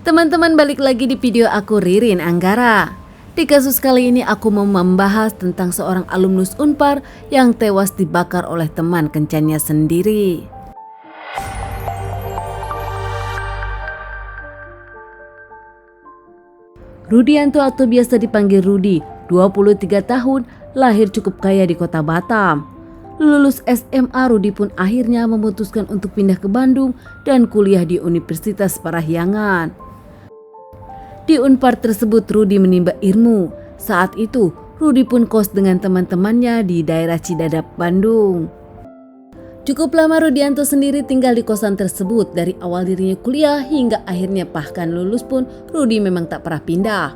Teman-teman, balik lagi di video aku, Ririn Anggara. Di kasus kali ini aku mau membahas tentang seorang alumnus Unpar yang tewas dibakar oleh teman kencannya sendiri. Rudianto atau biasa dipanggil Rudi, 23 tahun, lahir cukup kaya di kota Batam. Lulus SMA, Rudi pun akhirnya memutuskan untuk pindah ke Bandung dan kuliah di Universitas Parahyangan. Di Unpar tersebut Rudi menimba ilmu. Saat itu Rudi pun kos dengan teman-temannya di daerah Cidadap, Bandung. Cukup lama Rudianto sendiri tinggal di kosan tersebut. Dari awal dirinya kuliah hingga akhirnya bahkan lulus pun Rudi memang tak pernah pindah.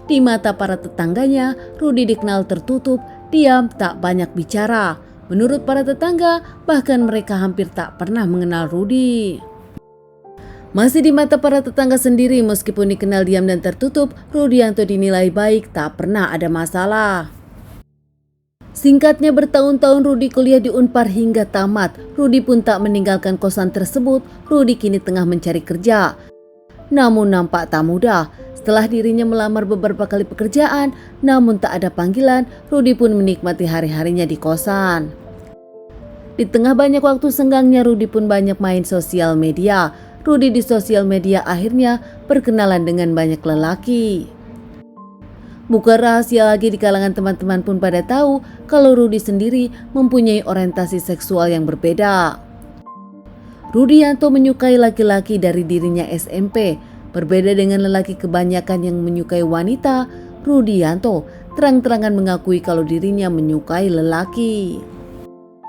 Di mata para tetangganya, Rudi dikenal tertutup, diam, tak banyak bicara. Menurut para tetangga, bahkan mereka hampir tak pernah mengenal Rudi. Masih di mata para tetangga sendiri, meskipun dikenal diam dan tertutup, Rudianto dinilai baik, tak pernah ada masalah. Singkatnya, bertahun-tahun Rudi kuliah di Unpar hingga tamat. Rudi pun tak meninggalkan kosan tersebut. Rudi kini tengah mencari kerja. Namun nampak tak mudah. Setelah dirinya melamar beberapa kali pekerjaan, namun tak ada panggilan, Rudi pun menikmati hari-harinya di kosan. Di tengah banyak waktu senggangnya, Rudi pun banyak main sosial media. Rudi di sosial media akhirnya berkenalan dengan banyak lelaki. Bukan rahasia lagi, di kalangan teman-teman pun pada tahu kalau Rudi sendiri mempunyai orientasi seksual yang berbeda. Rudianto menyukai laki-laki dari dirinya SMP. Berbeda dengan lelaki kebanyakan yang menyukai wanita, Rudianto terang-terangan mengakui kalau dirinya menyukai lelaki.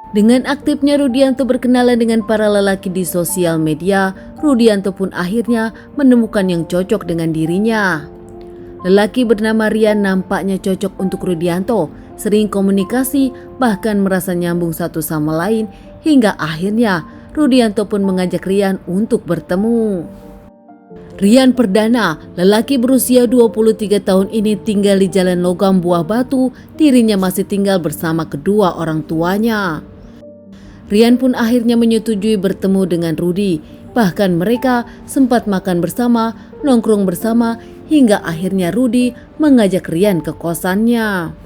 Dengan aktifnya Rudianto berkenalan dengan para lelaki di sosial media, Rudianto pun akhirnya menemukan yang cocok dengan dirinya. Lelaki bernama Rian nampaknya cocok untuk Rudianto, sering komunikasi, bahkan merasa nyambung satu sama lain, hingga akhirnya Rudianto pun mengajak Rian untuk bertemu. Rian Perdana, lelaki berusia 23 tahun ini tinggal di Jalan Logam Buah Batu. Dirinya masih tinggal bersama kedua orang tuanya. Rian pun akhirnya menyetujui bertemu dengan Rudi. Bahkan mereka sempat makan bersama, nongkrong bersama, hingga akhirnya Rudi mengajak Rian ke kosannya.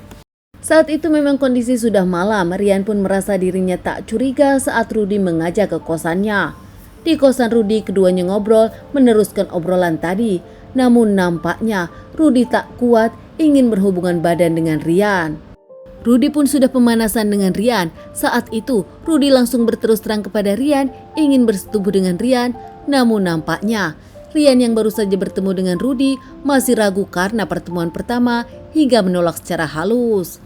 Saat itu memang kondisi sudah malam. Rian pun merasa dirinya tak curiga saat Rudi mengajak ke kosannya. Di kosan Rudi, keduanya ngobrol, meneruskan obrolan tadi. Namun nampaknya Rudi tak kuat ingin berhubungan badan dengan Rian. Rudi pun sudah pemanasan dengan Rian. Saat itu Rudi langsung berterus terang kepada Rian ingin bersetubuh dengan Rian. Namun nampaknya Rian yang baru saja bertemu dengan Rudi masih ragu karena pertemuan pertama hingga menolak secara halus.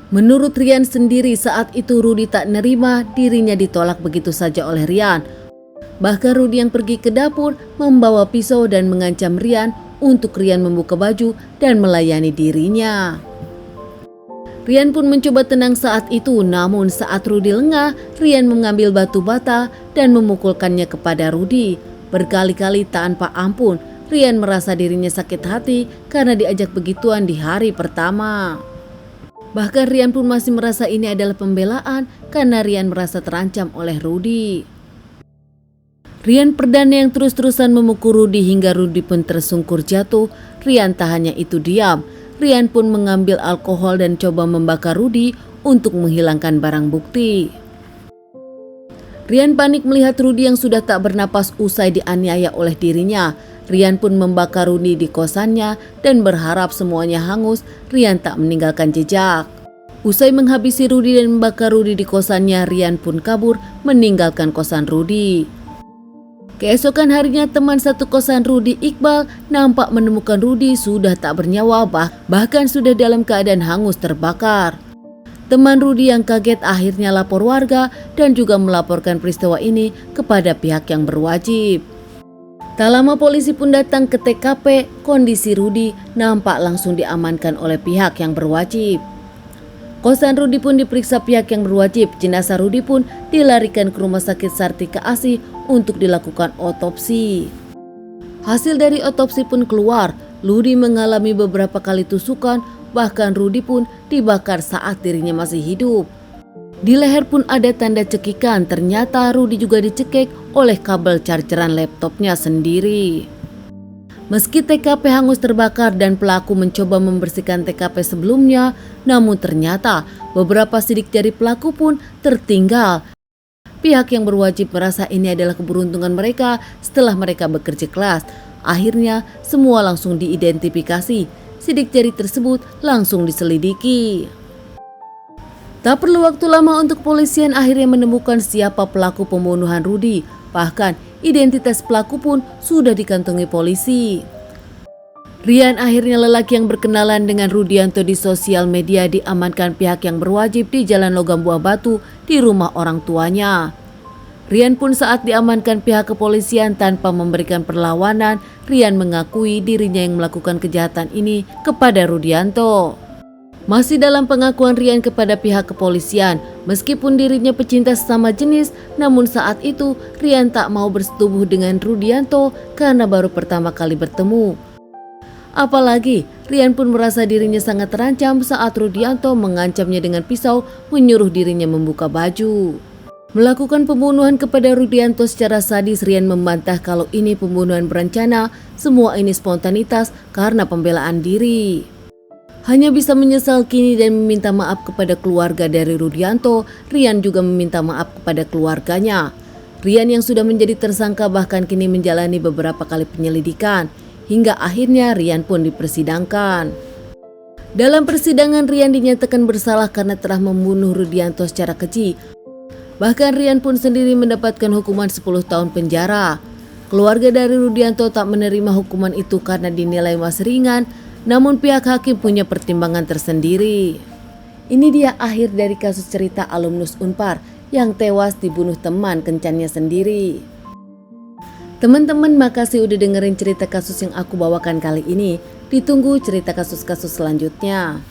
Menurut Rian sendiri, saat itu Rudi tak nerima dirinya ditolak begitu saja oleh Rian. Bahkan Rudi yang pergi ke dapur membawa pisau dan mengancam Rian untuk Rian membuka baju dan melayani dirinya. Rian pun mencoba tenang saat itu, namun saat Rudi lengah, Rian mengambil batu bata dan memukulkannya kepada Rudi. Berkali-kali tanpa ampun, Rian merasa dirinya sakit hati karena diajak begituan di hari pertama. Bahkan Rian pun masih merasa ini adalah pembelaan karena Rian merasa terancam oleh Rudi. Rian Perdana yang terus-terusan memukul Rudi hingga Rudi pun tersungkur jatuh. Rian tak hanya itu diam. Rian pun mengambil alkohol dan coba membakar Rudi untuk menghilangkan barang bukti. Rian panik melihat Rudi yang sudah tak bernapas usai dianiaya oleh dirinya. Rian pun membakar Rudi di kosannya dan berharap semuanya hangus. Rian tak meninggalkan jejak. Usai menghabisi Rudi dan membakar Rudi di kosannya, Rian pun kabur meninggalkan kosan Rudi. Keesokan harinya teman satu kosan Rudi, Iqbal, nampak menemukan Rudi sudah tak bernyawa, bahkan sudah dalam keadaan hangus terbakar. Teman Rudi yang kaget akhirnya lapor warga dan juga melaporkan peristiwa ini kepada pihak yang berwajib. Tak lama polisi pun datang ke TKP. Kondisi Rudi nampak langsung diamankan oleh pihak yang berwajib. Kosan Rudi pun diperiksa pihak yang berwajib. Jenazah Rudi pun dilarikan ke Rumah Sakit Sartika Asih untuk dilakukan otopsi. Hasil dari otopsi pun keluar, Rudi mengalami beberapa kali tusukan, bahkan Rudi pun dibakar saat dirinya masih hidup. Di leher pun ada tanda cekikan, ternyata Rudi juga dicekik oleh kabel chargeran laptopnya sendiri. Meski TKP hangus terbakar dan pelaku mencoba membersihkan TKP sebelumnya, namun ternyata beberapa sidik jari pelaku pun tertinggal. Pihak yang berwajib merasa ini adalah keberuntungan mereka setelah mereka bekerja keras. Akhirnya semua langsung diidentifikasi. Sidik jari tersebut langsung diselidiki. Tak perlu waktu lama untuk kepolisian akhirnya menemukan siapa pelaku pembunuhan Rudy. Bahkan identitas pelaku pun sudah dikantongi polisi. Rian, akhirnya lelaki yang berkenalan dengan Rudianto di sosial media, diamankan pihak yang berwajib di Jalan Logam Buah Batu di rumah orang tuanya. Rian pun saat diamankan pihak kepolisian tanpa memberikan perlawanan, Rian mengakui dirinya yang melakukan kejahatan ini kepada Rudianto. Masih dalam pengakuan Rian kepada pihak kepolisian, meskipun dirinya pecinta sesama jenis, namun saat itu Rian tak mau bersetubuh dengan Rudianto karena baru pertama kali bertemu. Apalagi Rian pun merasa dirinya sangat terancam saat Rudianto mengancamnya dengan pisau, menyuruh dirinya membuka baju. Melakukan pembunuhan kepada Rudianto secara sadis, Rian membantah kalau ini pembunuhan berencana, semua ini spontanitas karena pembelaan diri. Hanya bisa menyesal kini dan meminta maaf kepada keluarga dari Rudianto. Rian juga meminta maaf kepada keluarganya. Rian yang sudah menjadi tersangka bahkan kini menjalani beberapa kali penyelidikan. Hingga akhirnya Rian pun dipersidangkan. Dalam persidangan, Rian dinyatakan bersalah karena telah membunuh Rudianto secara keji. Bahkan Rian pun sendiri mendapatkan hukuman 10 tahun penjara. Keluarga dari Rudianto tak menerima hukuman itu karena dinilai masih ringan. Namun pihak hakim punya pertimbangan tersendiri. Ini dia akhir dari kasus cerita alumnus Unpar yang tewas dibunuh teman kencannya sendiri. Teman-teman, makasih udah dengerin cerita kasus yang aku bawakan kali ini. Ditunggu cerita kasus-kasus selanjutnya.